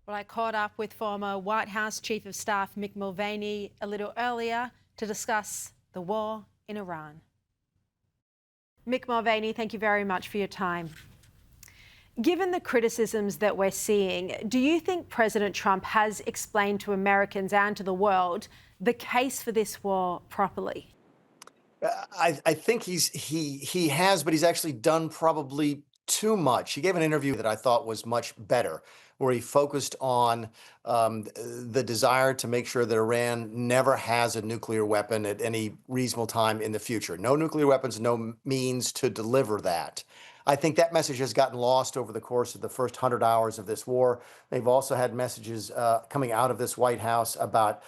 Well, I caught up with former White House Chief of Staff Mick Mulvaney a little earlier to discuss the war in Iran. Mick Mulvaney, thank you very much for your time. Given the criticisms that we're seeing, do you think President Trump has explained to Americans and to the world the case for this war properly? I think he has, but he's actually done probably too much. He gave an interview that I thought was much better, where he focused on the desire to make sure that Iran never has a nuclear weapon at any reasonable time in the future. No nuclear weapons, no means to deliver that. I think that message has gotten lost over the course of the first 100 hours of this war. They've also had messages coming out of this White House about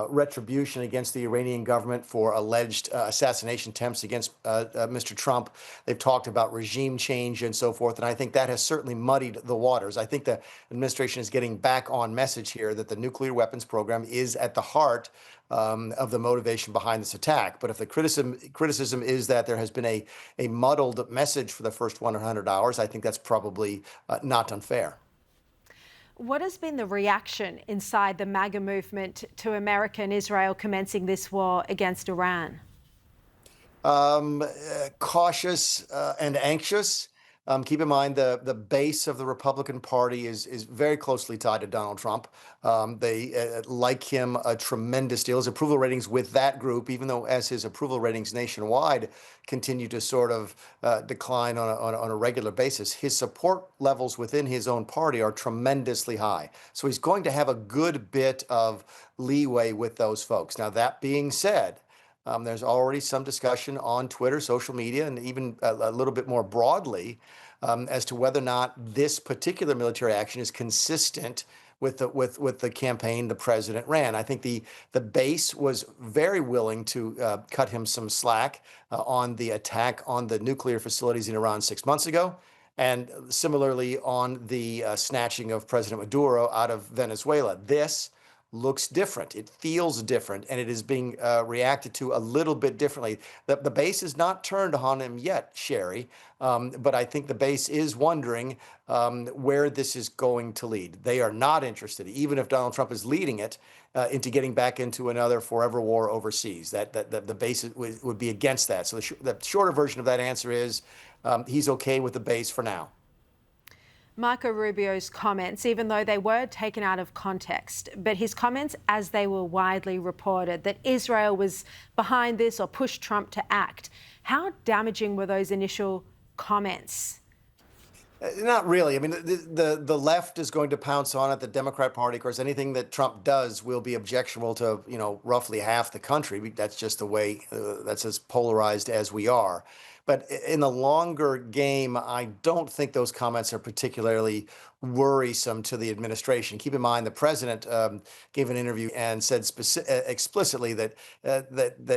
retribution against the Iranian government for alleged assassination attempts against Mr. Trump. They've talked about regime change and so forth, and I think that has certainly muddied the waters. I think the administration is getting back on message here that the nuclear weapons program is at the heart of the motivation behind this attack. But if the criticism is that there has been a muddled message for the first 100 hours, I think that's probably not unfair. What has been the reaction inside the MAGA movement to America and Israel commencing this war against Iran? Cautious and anxious. Keep in mind the base of the Republican Party is very closely tied to Donald Trump. They like him a tremendous deal. His approval ratings with that group, even though as his approval ratings nationwide continue to sort of decline on a regular basis, his support levels within his own party are tremendously high. So he's going to have a good bit of leeway with those folks. Now, that being said, there's already some discussion on Twitter, social media, and even a little bit more broadly as to whether or not this particular military action is consistent with the campaign the president ran. I think the base was very willing to cut him some slack on the attack on the nuclear facilities in Iran 6 months ago, and similarly on the snatching of President Maduro out of Venezuela. This looks different. It feels different, and it is being reacted to a little bit differently. The base is not turned on him yet, Sharri, but I think the base is wondering where this is going to lead. They are not interested, even if Donald Trump is leading it, into getting back into another forever war overseas. That the base would be against that. So the shorter version of that answer is he's okay with the base for now. Marco Rubio's comments, even though they were taken out of context, but his comments as they were widely reported that Israel was behind this or pushed Trump to act, how damaging were those initial comments? Not really. I mean, the left is going to pounce on it. The Democrat Party, of course, anything that Trump does will be objectionable to, roughly half the country. That's just the way, that's as polarized as we are. But in the longer game, I don't think those comments are particularly worrisome to the administration. Keep in mind, the president gave an interview and said explicitly that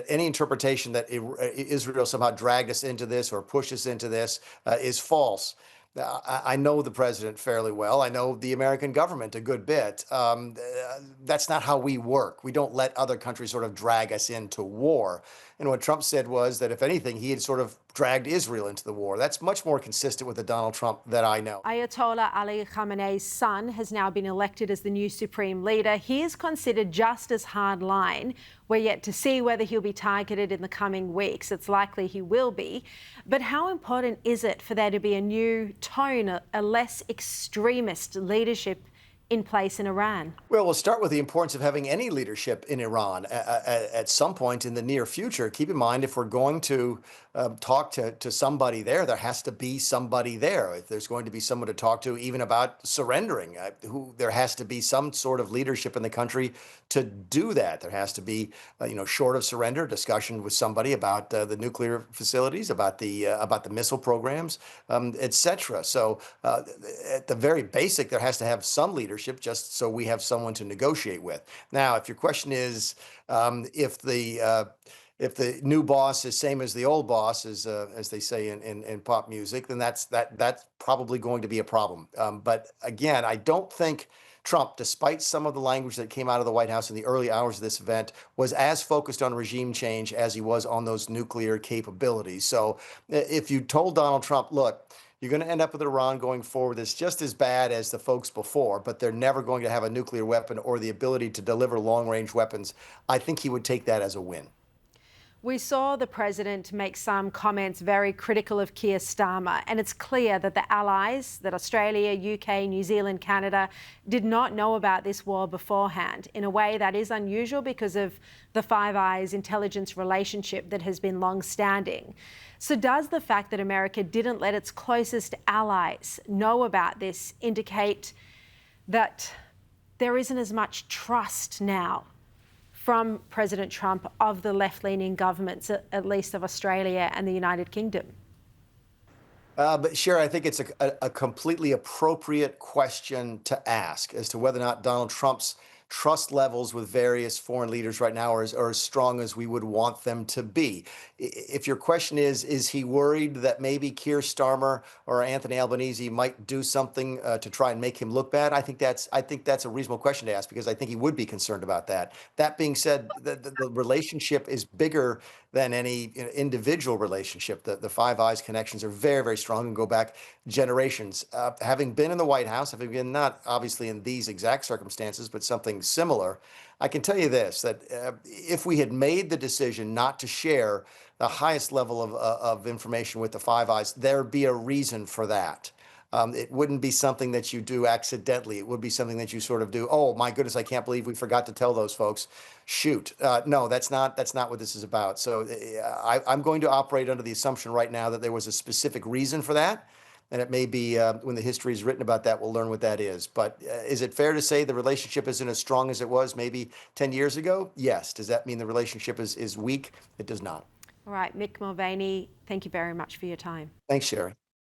any interpretation that Israel somehow dragged us into this or pushed us into this is false. I know the president fairly well. I know the American government a good bit. That's not how we work. We don't let other countries sort of drag us into war. And what Trump said was that, if anything, he had sort of dragged Israel into the war. That's much more consistent with the Donald Trump that I know. Ayatollah Ali Khamenei's son has now been elected as the new supreme leader. He is considered just as hardline. We're yet to see whether he'll be targeted in the coming weeks. It's likely he will be. But how important is it for there to be a new tone, a less extremist leadership in place in Iran? Well, we'll start with the importance of having any leadership in Iran at some point in the near future. Keep in mind, if we're going to talk to somebody there has to be somebody there. If there's going to be someone to talk to, even about surrendering, there has to be some sort of leadership in the country to do that. There has to be, short of surrender, discussion with somebody about the nuclear facilities, about the missile programs, etc. So at the very basic, there has to have some leadership, just so we have someone to negotiate with. Now, if your question is if the new boss is same as the old boss, as they say in pop music, then that's probably going to be a problem. But again, I don't think Trump, despite some of the language that came out of the White House in the early hours of this event, was as focused on regime change as he was on those nuclear capabilities. So if you told Donald Trump, look, you're going to end up with Iran going forward that's just as bad as the folks before, but they're never going to have a nuclear weapon or the ability to deliver long-range weapons. I think he would take that as a win. We saw the president make some comments very critical of Keir Starmer, and it's clear that the allies, that Australia, UK, New Zealand, Canada, did not know about this war beforehand in a way that is unusual because of the Five Eyes intelligence relationship that has been long-standing. So does the fact that America didn't let its closest allies know about this indicate that there isn't as much trust now from President Trump of the left-leaning governments, at least of Australia and the United Kingdom? But Sherry, I think it's a completely appropriate question to ask as to whether or not Donald Trump's trust levels with various foreign leaders right now are as strong as we would want them to be. If your question is he worried that maybe Keir Starmer or Anthony Albanese might do something to try and make him look bad? I think that's a reasonable question to ask, because I think he would be concerned about that. That being said, the relationship is bigger than any individual relationship. The Five Eyes connections are very, very strong and go back generations. Having been in the White House, having been not obviously in these exact circumstances, but something similar, I can tell you this, that if we had made the decision not to share the highest level of information with the Five Eyes, there'd be a reason for that. It wouldn't be something that you do accidentally. It would be something that you sort of do. Oh my goodness, I can't believe we forgot to tell those folks. Shoot, no, that's not what this is about. So I'm going to operate under the assumption right now that there was a specific reason for that, and it may be when the history is written about that, we'll learn what that is. But is it fair to say the relationship isn't as strong as it was maybe 10 years ago? Yes. Does that mean the relationship is weak? It does not. All right, Mick Mulvaney, thank you very much for your time. Thanks, Sherry.